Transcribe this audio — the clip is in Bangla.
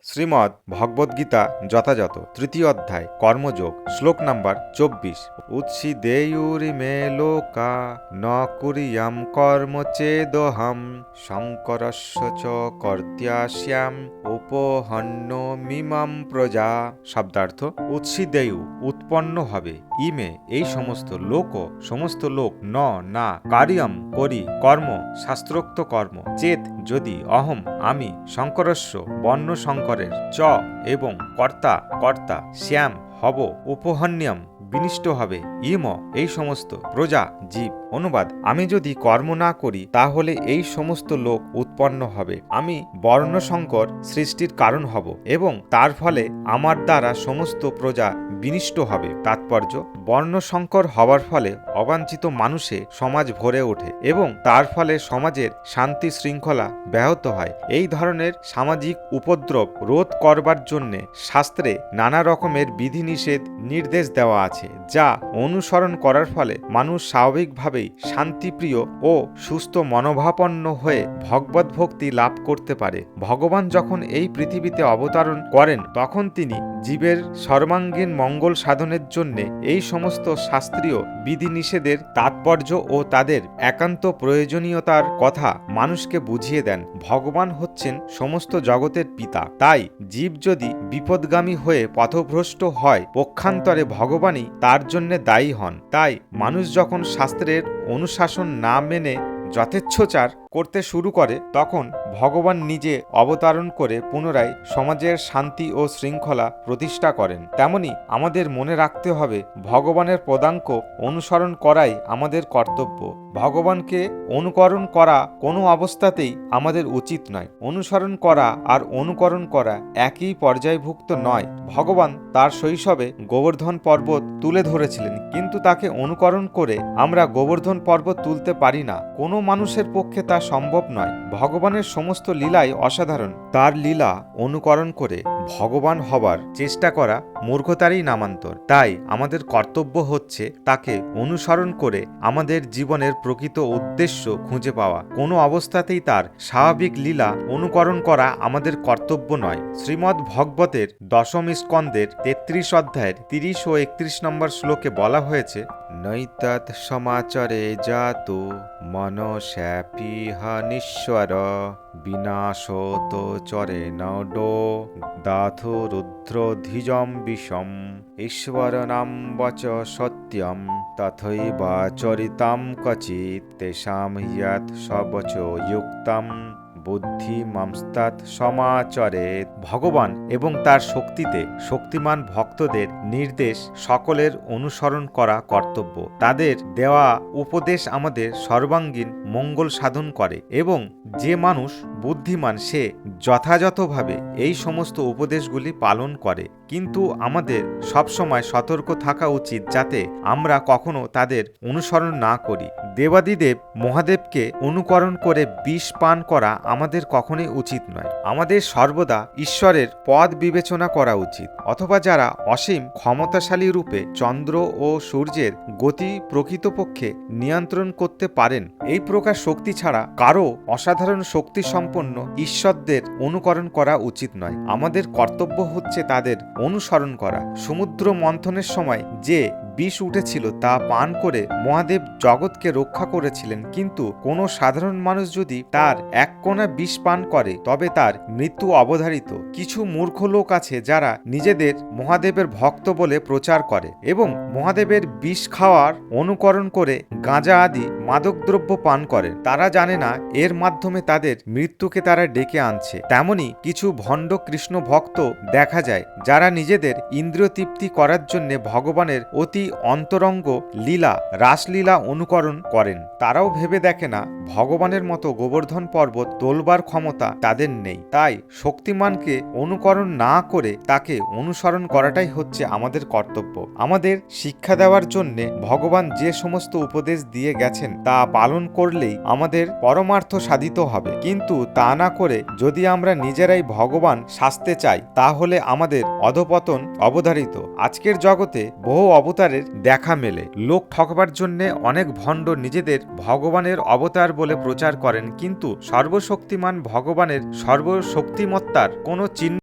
শ্রীমদ্ ভগবদ্গীতা যথাযথ তৃতীয় অধ্যায় কর্মযোগ শ্লোক নাম্বার 24। উৎসিদেয়ুরিমে লোকা ন কুরিয়াম কর্ম চেদহম শঙ্করস্য চ কর্ত্যাস্যাম উপহন্যমিমাম প্রজা। শব্দার্থ: উৎসিদেয়ু উৎপন্ন হবে, ইমে এই সমস্ত লোক না কারিয়ম করি কর্ম শাস্ত্রোক্ত কর্ম, চেত যদি অহম আমি, শঙ্করস্য বর্ণ শঙ্করের, চ এবং কর্তা শ্যাম হব, উপহন্যম বিনিষ্ট হবে, ইম এই সমস্ত, প্রজা জীব। অনুবাদ: আমি যদি কর্ম না করি তাহলে এই সমস্ত লোক উৎপন্ন হবে, আমি বর্ণশঙ্কর সৃষ্টির কারণ হব এবং তার ফলে আমার দ্বারা সমস্ত প্রজা বিনিষ্ট হবে। তাৎপর্য: বর্ণশঙ্কর হওয়ার ফলে অবাঞ্ছিত মানুষে সমাজ ভরে ওঠে এবং তার ফলে সমাজের শান্তি শৃঙ্খলা ব্যাহত হয়। এই ধরনের সামাজিক উপদ্রব রোধ করবার জন্যে শাস্ত্রে নানা রকমের বিধিনিষেধ নির্দেশ দেওয়া আছে, যা অনুসরণ করার ফলে মানুষ স্বাভাবিকভাবেই শান্তিপ্রিয় ও সুস্থ মনোভাবাপন্ন হয়ে ভগবত ভক্তি লাভ করতে পারে। ভগবান যখন এই পৃথিবীতে অবতরণ করেন তখন তিনি জীবের সর্বাঙ্গীন মঙ্গল সাধনের জন্যে এই সমস্ত শাস্ত্রীয় বিধিনিষেধের তাৎপর্য ও তাদের একান্ত প্রয়োজনীয়তার কথা মানুষকে বুঝিয়ে দেন। ভগবান হচ্ছেন সমস্ত জগতের পিতা, তাই জীব যদি বিপদগামী হয়ে পথভ্রষ্ট হয় পক্ষান্তরে ভগবানই তার জন্য দায়ী হন। তাই মানুষ যখন শাস্ত্রের অনুশাসন না মেনে যথেচ্ছাচার করতে শুরু করে তখন ভগবান নিজে অবতরণ করে পুনরায় সমাজের শান্তি ও শৃঙ্খলা প্রতিষ্ঠা করেন। তেমনি আমাদের মনে রাখতে হবে ভগবানের পদাঙ্ক অনুসরণ করাই আমাদের কর্তব্য। ভগবানকে অনুকরণ করা কোনো অবস্থাতেই আমাদের উচিত নয়। অনুসরণ করা আর অনুকরণ করা একই পর্যায়ভুক্ত নয়। ভগবান তার শৈশবে গোবর্ধন পর্বত তুলে ধরেছিলেন, কিন্তু তাকে অনুকরণ করে আমরা গোবর্ধন পর্বত তুলতে পারি না। কোনো মানুষের পক্ষে তা সম্ভব নয়। ভগবানের সমস্ত লীলাই অসাধারণ। তার লীলা অনুকরণ করে ভগবান হবার চেষ্টা করা মূর্খতারই নামান্তর। তাই আমাদের কর্তব্য হচ্ছে তাকে অনুসরণ করে আমাদের জীবনের প্রকৃত উদ্দেশ্য খুঁজে পাওয়া। কোনো অবস্থাতেই তার স্বাভাবিক লীলা অনুকরণ করা আমাদের কর্তব্য নয়। শ্রীমদ্ ভগবতের দশম স্কন্দের 33 অধ্যায়ের 30 ও 31 নম্বর শ্লোকে বলা হয়েছে, নৈতৎ সমাচারে জাতো মনস্যাপিহ নিশ্বর বিনাশত চরে নডো দাথো রুদ্রধিজম বিষম ঈশ্বর নাম বচ সত্যম তথৈবা চরিতাম কচিত তেষাম ইয়াত সবচ যুক্তম বুদ্ধিমাংস্তাৎ সমাচরেৎ। ভগবান এবং তার শক্তিতে শক্তিমান ভক্তদের নির্দেশ সকলের অনুসরণ করা কর্তব্য। তাদের দেওয়া উপদেশ আমাদের সর্বাঙ্গীন মঙ্গল সাধন করে এবং যে মানুষ বুদ্ধিমান সে যথাযথভাবে এই সমস্ত উপদেশগুলি পালন করে। কিন্তু আমাদের সবসময় সতর্ক থাকা উচিত যাতে আমরা কখনো তাদের অনুসরণ না করি। দেবাদিদেব মহাদেবকে অনুকরণ করে বিষ পান করা আমাদের কখনোই উচিত নয়। আমাদের সর্বদা ঈশ্বরের পদ বিবেচনা করা উচিত। অথবা যারা অসীম ক্ষমতাশালী রূপে চন্দ্র ও সূর্যের গতি প্রকৃতপক্ষে নিয়ন্ত্রণ করতে পারেন, এই প্রকার শক্তি ছাড়া কারো অসাধারণ শক্তি সম্পন্ন ঈশ্বরদের অনুকরণ করা উচিত নয়। আমাদের কর্তব্য হচ্ছে তাদের অনুসরণ করা। সমুদ্র মন্থনের সময় যে বিষ উঠেছিল তা পান করে মহাদেব জগৎকে রক্ষা করেছিলেন, কিন্তু কোনো সাধারণ মানুষ যদি তার এক কোনা বিষ পান করে তবে তার মৃত্যু অবধারিত। কিছু মূর্খ লোক আছে যারা নিজেদের মহাদেবের ভক্ত বলে প্রচার করে এবং মহাদেবের বিষ খাওয়ার অনুকরণ করে গাঁজা আদি মাদকদ্রব্য পান করে। তারা জানে না এর মাধ্যমে তাদের মৃত্যুকে তারা ডেকে আনছে। তেমনি কিছু ভণ্ড কৃষ্ণ ভক্ত দেখা যায় যারা নিজেদের ইন্দ্রিয় তৃপ্তি করার জন্য ভগবানের অতি অন্তরঙ্গ লীলা রাসলীলা অনুকরণ করেন। তারাও ভেবে দেখে না ভগবানের মতো গোবর্ধন পর্বত তোলবার ক্ষমতা তাদের নেই। তাই শক্তিমানকে অনুকরণ না করে তাকে অনুসরণ করাটাই হচ্ছে আমাদের কর্তব্য। আমাদের শিক্ষা দেওয়ার জন্য ভগবান যে সমস্ত উপদেশ দিয়ে গেছেন তা পালন করলেই আমাদের পরমার্থ সাধিত হবে। কিন্তু তা না করে যদি আমরা নিজেরাই ভগবান সাজতে চাই তাহলে আমাদের অধপতন অবধারিত। আজকের জগতে বহু অবতারের দেখা মেলে। লোক ঠকবার জন্য অনেক ভণ্ড নিজেদের ভগবানের অবতার বলে প্রচার করেন, কিন্তু সর্বশক্তিমান ভগবানের সর্বশক্তিমত্তার কোনো চিহ্ন